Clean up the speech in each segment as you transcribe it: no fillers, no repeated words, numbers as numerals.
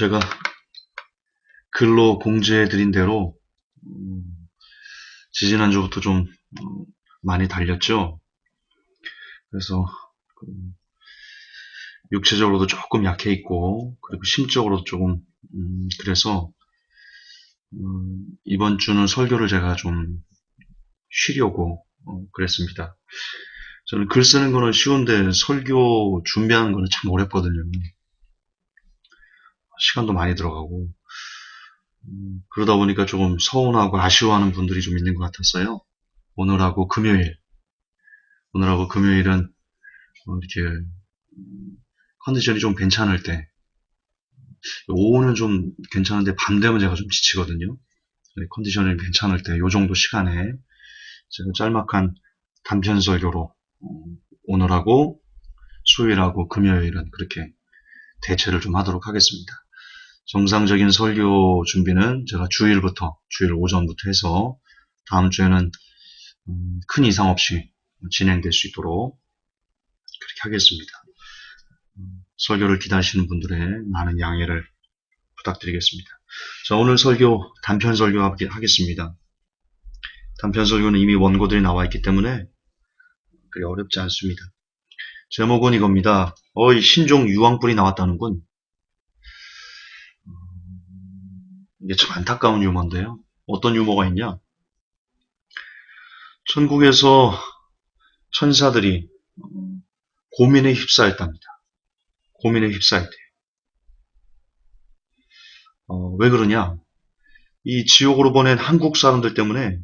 제가 글로 공지해 드린 대로 지지난주부터 좀 많이 달렸죠. 그래서 육체적으로도 조금 약해 있고 그리고 심적으로도 조금 그래서 이번 주는 설교를 제가 좀 쉬려고 그랬습니다. 저는 글 쓰는 거는 쉬운데 설교 준비하는 거는 참 어렵거든요. 시간도 많이 들어가고 그러다 보니까 조금 서운하고 아쉬워하는 분들이 좀 있는 것 같았어요. 오늘하고 금요일은 이렇게 컨디션이 좀 괜찮을 때, 오후는 좀 괜찮은데 밤 되면 제가 좀 지치거든요. 컨디션이 괜찮을 때, 요 정도 시간에 제가 짤막한 단편 설교로 오늘하고 수요일하고 금요일은 그렇게 대체를 좀 하도록 하겠습니다. 정상적인 설교 준비는 제가 주일 오전부터 해서 다음 주에는 큰 이상 없이 진행될 수 있도록 그렇게 하겠습니다. 설교를 기다리시는 분들의 많은 양해를 부탁드리겠습니다. 자, 오늘 설교, 단편 설교 하겠습니다. 단편 설교는 이미 원고들이 나와 있기 때문에 그리 어렵지 않습니다. 제목은 이겁니다. 신종 유황불이 나왔다는군. 이게 참 안타까운 유머인데요. 어떤 유머가 있냐? 천국에서 천사들이 고민에 휩싸였답니다. 고민에 휩싸였대요. 왜 그러냐? 이 지옥으로 보낸 한국 사람들 때문에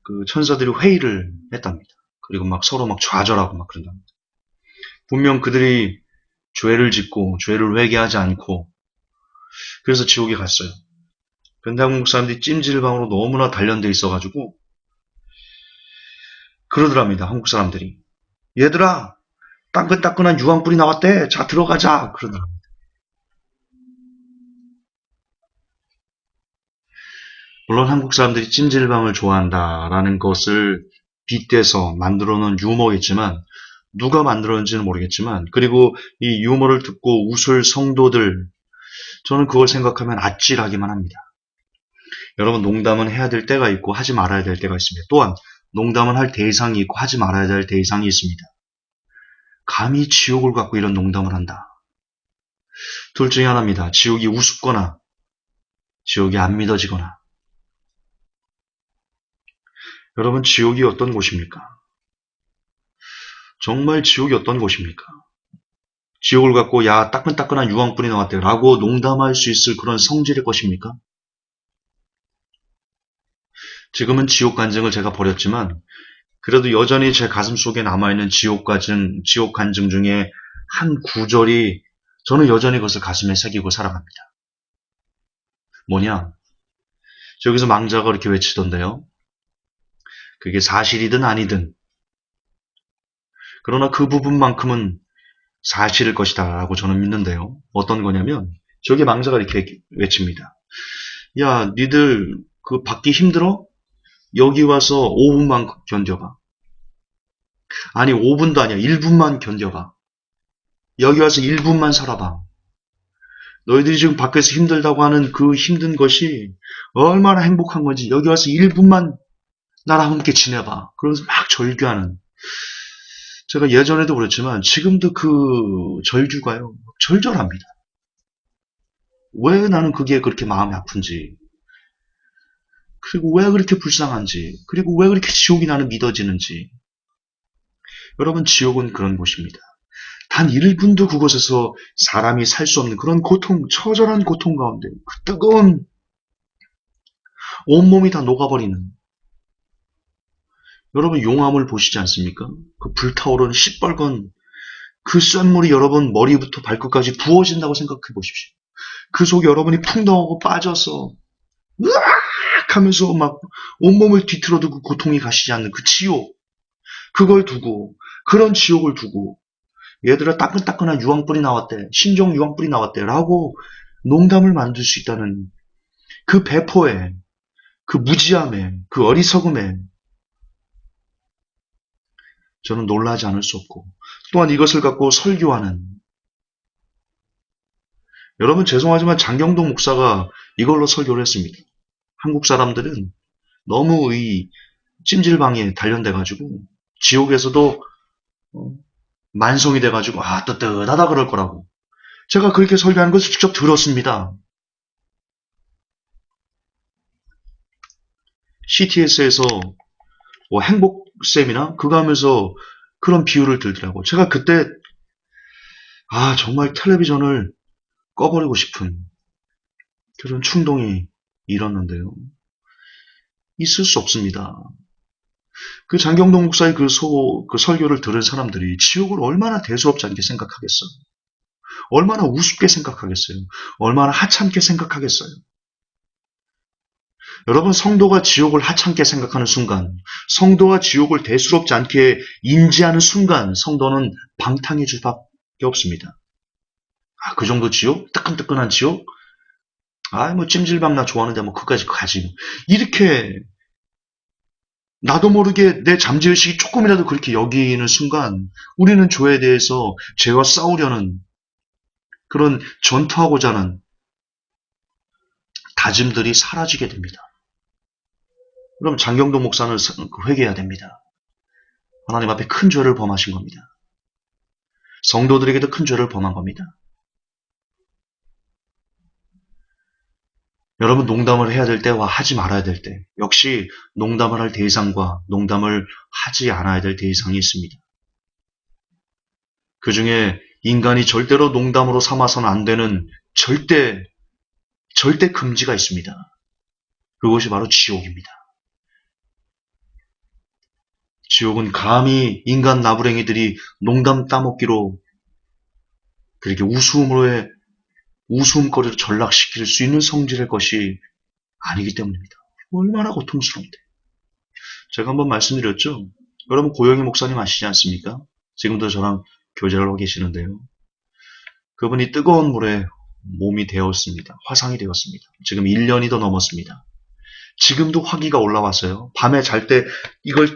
그 천사들이 회의를 했답니다. 그리고 막 서로 막 좌절하고 막 그런답니다. 분명 그들이 죄를 짓고 죄를 회개하지 않고 그래서 지옥에 갔어요. 근데 한국 사람들이 찜질방으로 너무나 단련돼 있어가지고 그러더랍니다. 한국 사람들이. 얘들아, 따끈따끈한 유황불이 나왔대. 자, 들어가자. 그러더랍니다. 물론 한국 사람들이 찜질방을 좋아한다라는 것을 빗대서 만들어 놓은 유머겠지만 누가 만들었는지는 모르겠지만 그리고 이 유머를 듣고 웃을 성도들 저는 그걸 생각하면 아찔하기만 합니다. 여러분 농담은 해야 될 때가 있고 하지 말아야 될 때가 있습니다. 또한 농담은 할 대상이 있고 하지 말아야 될 대상이 있습니다. 감히 지옥을 갖고 이런 농담을 한다. 둘 중에 하나입니다. 지옥이 우습거나 지옥이 안 믿어지거나. 여러분 지옥이 어떤 곳입니까? 정말 지옥이 어떤 곳입니까? 지옥을 갖고 야 따끈따끈한 유황불이 나왔대 라고 농담할 수 있을 그런 성질의 것입니까? 지금은 지옥 간증을 제가 버렸지만 그래도 여전히 제 가슴 속에 남아있는 지옥 간증 중에 한 구절이 저는 여전히 그것을 가슴에 새기고 살아갑니다. 뭐냐? 저기서 망자가 이렇게 외치던데요. 그게 사실이든 아니든 그러나 그 부분만큼은 사실일 것이다 라고 저는 믿는데요. 어떤 거냐면 저기 망자가 이렇게 외칩니다. 야 니들 그 받기 힘들어? 여기 와서 5분만 견뎌봐. 아니 5분도 아니야. 1분만 견뎌봐. 여기 와서 1분만 살아봐. 너희들이 지금 밖에서 힘들다고 하는 그 힘든 것이 얼마나 행복한 건지 여기 와서 1분만 나랑 함께 지내봐. 그러면서 막 절규하는. 제가 예전에도 그랬지만 지금도 그 절규가요. 절절합니다. 왜 나는 그게 그렇게 마음이 아픈지. 그리고 왜 그렇게 불쌍한지. 그리고 왜 그렇게 지옥이 나는 믿어지는지. 여러분 지옥은 그런 곳입니다. 단 1분도 그곳에서 사람이 살 수 없는 그런 고통, 처절한 고통 가운데 그 뜨거운 온몸이 다 녹아버리는 여러분 용암을 보시지 않습니까? 그 불타오르는 시뻘건 그 쇳물이 여러분 머리부터 발끝까지 부어진다고 생각해 보십시오. 그 속에 여러분이 풍덩하고 빠져서 으악 하면서 막 온몸을 뒤틀어도 그 고통이 가시지 않는 그 지옥 그걸 두고 그런 지옥을 두고 얘들아 따끈따끈한 유황불이 나왔대. 신종 유황불이 나왔대. 라고 농담을 만들 수 있다는 그 배포에 그 무지함에 그 어리석음에 저는 놀라지 않을 수 없고 또한 이것을 갖고 설교하는 여러분 죄송하지만 장경동 목사가 이걸로 설교를 했습니다. 한국 사람들은 너무 이 찜질방에 단련돼가지고 지옥에서도 만성이 돼가지고 뜨뜻하다 그럴 거라고. 제가 그렇게 설교하는 것을 직접 들었습니다. CTS에서 뭐 행복쌤이나 그거 하면서 그런 비유를 들더라고. 제가 그때 정말 텔레비전을 꺼버리고 싶은 그런 충동이 일었는데요. 있을 수 없습니다. 그 장경동 목사의 그 설교를 들은 사람들이 지옥을 얼마나 대수롭지 않게 생각하겠어요. 얼마나 우습게 생각하겠어요. 얼마나 하찮게 생각하겠어요. 여러분, 성도가 지옥을 하찮게 생각하는 순간, 성도가 지옥을 대수롭지 않게 인지하는 순간, 성도는 방탕해질 수밖에 없습니다. 그 정도 지옥? 뜨끈뜨끈한 지옥? 뭐 찜질방 나 좋아하는데 뭐 그까지 가지. 이렇게 나도 모르게 내 잠재의식이 조금이라도 그렇게 여기는 순간 우리는 죄에 대해서 죄와 싸우려는 그런 전투하고자 하는 다짐들이 사라지게 됩니다. 그럼 장경동 목사는 회개해야 됩니다. 하나님 앞에 큰 죄를 범하신 겁니다. 성도들에게도 큰 죄를 범한 겁니다. 여러분 농담을 해야 될 때와 하지 말아야 될 때 역시 농담을 할 대상과 농담을 하지 않아야 될 대상이 있습니다. 그 중에 인간이 절대로 농담으로 삼아서는 안 되는 절대 금지가 있습니다. 그것이 바로 지옥입니다. 지옥은 감히 인간 나부랭이들이 농담 따먹기로 그렇게 웃음거리로 전락시킬 수 있는 성질의 것이 아니기 때문입니다. 얼마나 고통스러운데. 제가 한번 말씀드렸죠. 여러분 고영희 목사님 아시지 않습니까? 지금도 저랑 교제를 하고 계시는데요. 그분이 뜨거운 물에 몸이 되었습니다. 화상이 되었습니다. 지금 1년이 더 넘었습니다. 지금도 화기가 올라왔어요. 밤에 잘 때 이걸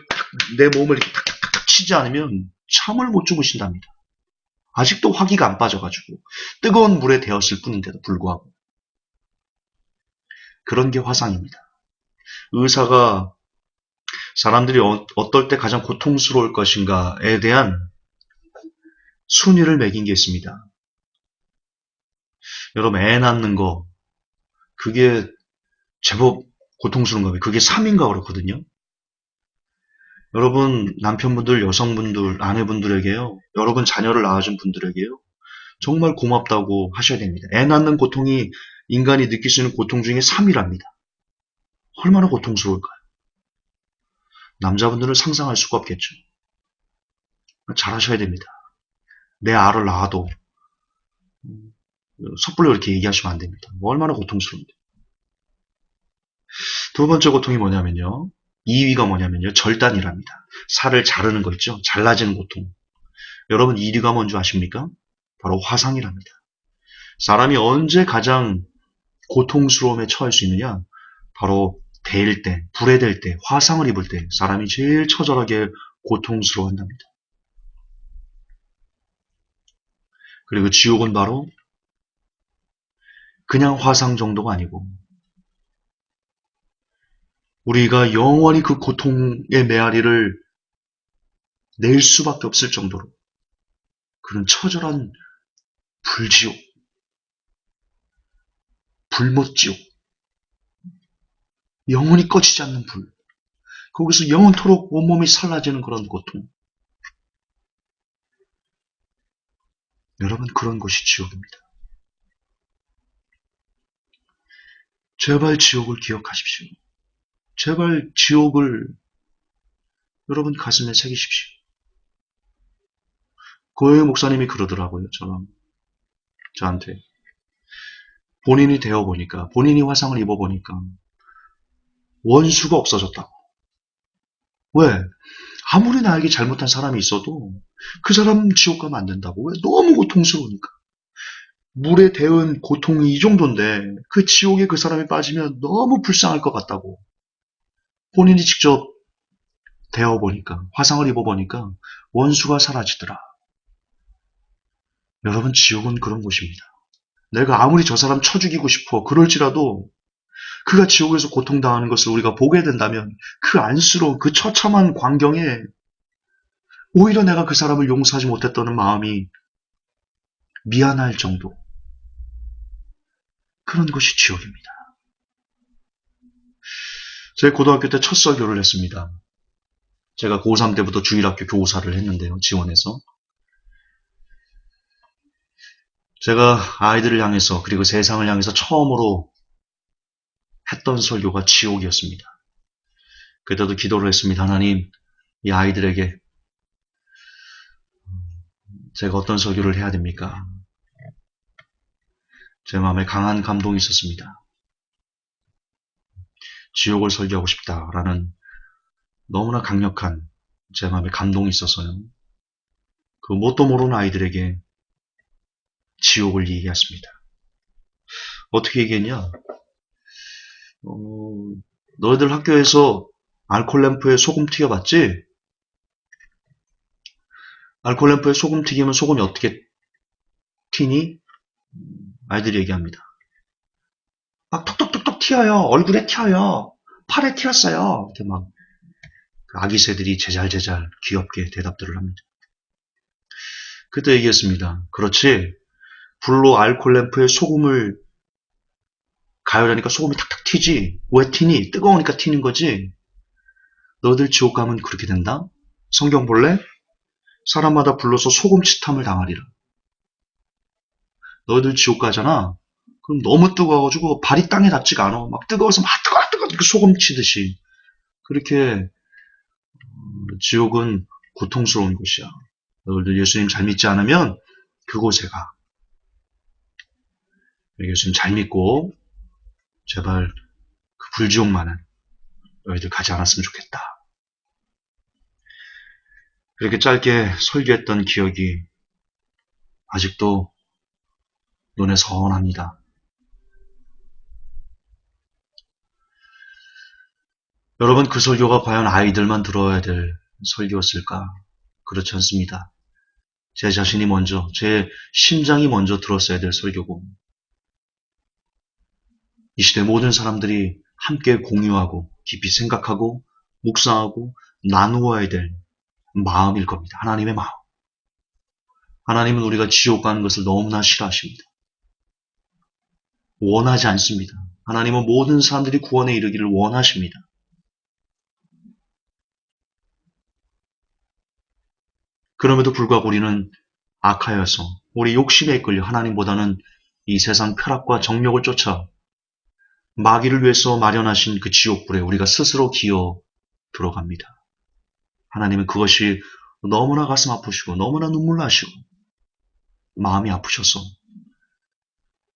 내 몸을 이렇게 탁탁탁 치지 않으면 잠을 못 주무신답니다. 아직도 화기가 안 빠져가지고 뜨거운 물에 데웠을 뿐인데도 불구하고 그런 게 화상입니다. 의사가 사람들이 어떨 때 가장 고통스러울 것인가에 대한 순위를 매긴 게 있습니다. 여러분 애 낳는 거 그게 제법 고통스러운 거예요. 그게 3인가 그렇거든요. 여러분 남편분들, 여성분들, 아내분들에게요. 여러분 자녀를 낳아준 분들에게요. 정말 고맙다고 하셔야 됩니다. 애 낳는 고통이 인간이 느낄 수 있는 고통 중에 3위랍니다. 얼마나 고통스러울까요? 남자분들은 상상할 수가 없겠죠. 잘하셔야 됩니다. 내 알을 낳아도 섣불리 이렇게 얘기하시면 안 됩니다. 얼마나 고통스러운데. 두 번째 고통이 뭐냐면요. 2위가 뭐냐면요. 절단이랍니다. 살을 자르는 거 있죠. 잘라지는 고통. 여러분 1위가 뭔지 아십니까? 바로 화상이랍니다. 사람이 언제 가장 고통스러움에 처할 수 있느냐? 바로 데일 때, 불에 댈 때, 화상을 입을 때 사람이 제일 처절하게 고통스러워한답니다. 그리고 지옥은 바로 그냥 화상 정도가 아니고 우리가 영원히 그 고통의 메아리를 낼 수밖에 없을 정도로 그런 처절한 불지옥, 불못지옥, 영원히 꺼지지 않는 불, 거기서 영원토록 온몸이 살라지는 그런 고통. 여러분 그런 것이 지옥입니다. 제발 지옥을 기억하십시오. 제발 지옥을 여러분 가슴에 새기십시오. 고영희 목사님이 그러더라고요. 저한테. 본인이 되어보니까, 본인이 화상을 입어보니까 원수가 없어졌다고. 왜? 아무리 나에게 잘못한 사람이 있어도 그 사람 지옥 가면 안 된다고. 왜? 너무 고통스러우니까. 물에 데운 고통이 이 정도인데 그 지옥에 그 사람이 빠지면 너무 불쌍할 것 같다고. 본인이 직접 되어보니까, 화상을 입어보니까 원수가 사라지더라. 여러분 지옥은 그런 곳입니다. 내가 아무리 저 사람 쳐 죽이고 싶어 그럴지라도 그가 지옥에서 고통당하는 것을 우리가 보게 된다면 그 안쓰러운 그 처참한 광경에 오히려 내가 그 사람을 용서하지 못했다는 마음이 미안할 정도, 그런 것이 지옥입니다. 제가 고등학교 때 첫 설교를 했습니다. 제가 고3 때부터 주일학교 교사를 했는데요. 지원해서. 제가 아이들을 향해서 그리고 세상을 향해서 처음으로 했던 설교가 지옥이었습니다. 그때도 기도를 했습니다. 하나님, 이 아이들에게 제가 어떤 설교를 해야 됩니까? 제 마음에 강한 감동이 있었습니다. 지옥을 설교하고 싶다라는 너무나 강력한 제 마음에 감동이 있어서요. 그 뭣도 모르는 아이들에게 지옥을 얘기했습니다. 어떻게 얘기했냐? 너희들 학교에서 알콜 램프에 소금 튀겨봤지? 알콜 램프에 소금 튀기면 소금이 어떻게 튀니? 아이들이 얘기합니다. 막 톡톡톡톡 튀어요. 얼굴에 튀어요. 팔에 튀었어요. 이렇게 막 아기 새들이 제잘제잘 귀엽게 대답들을 합니다. 그때 얘기했습니다. 그렇지. 불로 알콜 램프에 소금을 가열하니까 소금이 탁탁 튀지. 왜 튀니? 뜨거우니까 튀는 거지. 너희들 지옥 가면 그렇게 된다? 성경 볼래? 사람마다 불러서 소금치탐을 당하리라. 너희들 지옥 가잖아. 그럼 너무 뜨거워가지고 발이 땅에 닿지가 않아. 막 뜨거워서 막 뜨거워 소금 치듯이. 그렇게 지옥은 고통스러운 곳이야. 너희들 예수님 잘 믿지 않으면 그곳에 가. 예수님 잘 믿고 제발 그 불지옥만은 너희들 가지 않았으면 좋겠다. 그렇게 짧게 설교했던 기억이 아직도 눈에 선합니다. 여러분, 그 설교가 과연 아이들만 들어야 될 설교였을까? 그렇지 않습니다. 제 자신이 먼저, 제 심장이 먼저 들었어야 될 설교고, 이 시대 모든 사람들이 함께 공유하고 깊이 생각하고 묵상하고 나누어야 될 마음일 겁니다. 하나님의 마음. 하나님은 우리가 지옥 가는 것을 너무나 싫어하십니다. 원하지 않습니다. 하나님은 모든 사람들이 구원에 이르기를 원하십니다. 그럼에도 불구하고 우리는 악하여서 우리 욕심에 이끌려 하나님보다는 이 세상 쾌락과 정욕을 쫓아 마귀를 위해서 마련하신 그 지옥불에 우리가 스스로 기어 들어갑니다. 하나님은 그것이 너무나 가슴 아프시고 너무나 눈물 나시고 마음이 아프셔서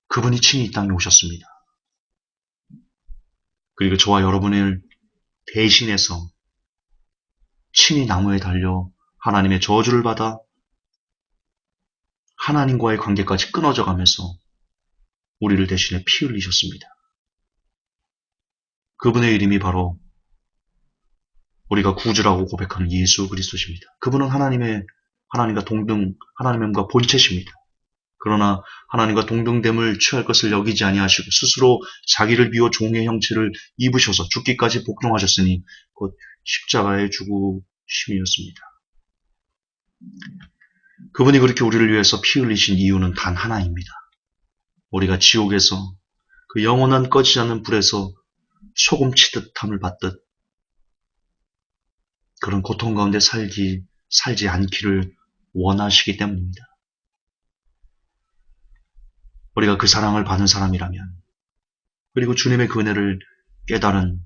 그분이 친히 이 땅에 오셨습니다. 그리고 저와 여러분을 대신해서 친히 나무에 달려 하나님의 저주를 받아 하나님과의 관계까지 끊어져 가면서 우리를 대신해 피 흘리셨습니다. 그분의 이름이 바로 우리가 구주라고 고백하는 예수 그리스도십니다. 그분은 하나님과 하나님과 본체십니다. 그러나 하나님과 동등됨을 취할 것을 여기지 아니하시고 스스로 자기를 비워 종의 형체를 입으셔서 죽기까지 복종하셨으니 곧 십자가의 죽으심이었습니다. 그분이 그렇게 우리를 위해서 피 흘리신 이유는 단 하나입니다. 우리가 지옥에서 그 영원한 꺼지지 않는 불에서 소금 치듯함을 받듯 그런 고통 가운데 살지 않기를 원하시기 때문입니다. 우리가 그 사랑을 받은 사람이라면, 그리고 주님의 그 은혜를 깨달은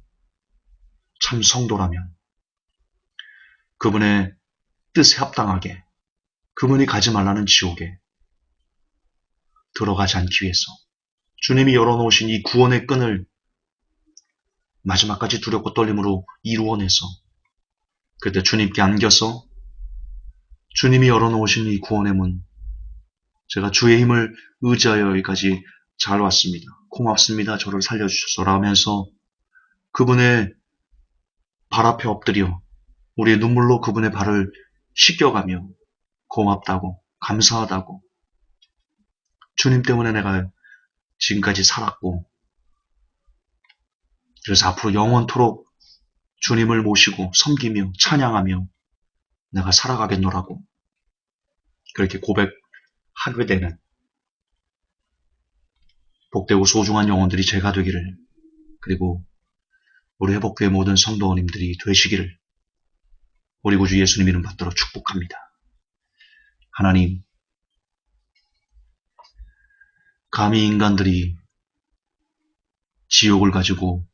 참 성도라면, 그분의 뜻에 합당하게 그분이 가지 말라는 지옥에 들어가지 않기 위해서 주님이 열어놓으신 이 구원의 끈을 마지막까지 두렵고 떨림으로 이루어내서 그때 주님께 안겨서 주님이 열어놓으신 이 구원의 문, 제가 주의 힘을 의지하여 여기까지 잘 왔습니다. 고맙습니다. 저를 살려주셔서 라면서 그분의 발 앞에 엎드려 우리의 눈물로 그분의 발을 씻겨가며 고맙다고 감사하다고 주님 때문에 내가 지금까지 살았고, 그래서 앞으로 영원토록 주님을 모시고 섬기며 찬양하며 내가 살아가겠노라고 그렇게 고백하게 되는 복되고 소중한 영혼들이 제가 되기를, 그리고 우리 회복교회 모든 성도님들이 되시기를 우리 구주 예수님 이름 받들어 축복합니다. 하나님, 감히 인간들이 지옥을 가지고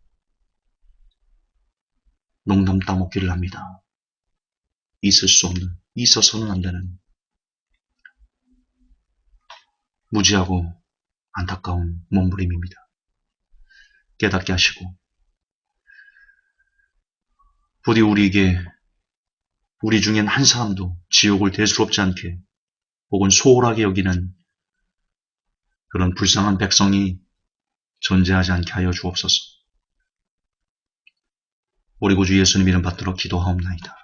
농담 따먹기를 합니다. 있을 수 없는, 있어서는 안 되는 무지하고 안타까운 몸부림입니다. 깨닫게 하시고 부디 우리 중엔 한 사람도 지옥을 대수롭지 않게 혹은 소홀하게 여기는 그런 불쌍한 백성이 존재하지 않게 하여 주옵소서. 우리 구주 예수님 이름 받들어 기도하옵나이다.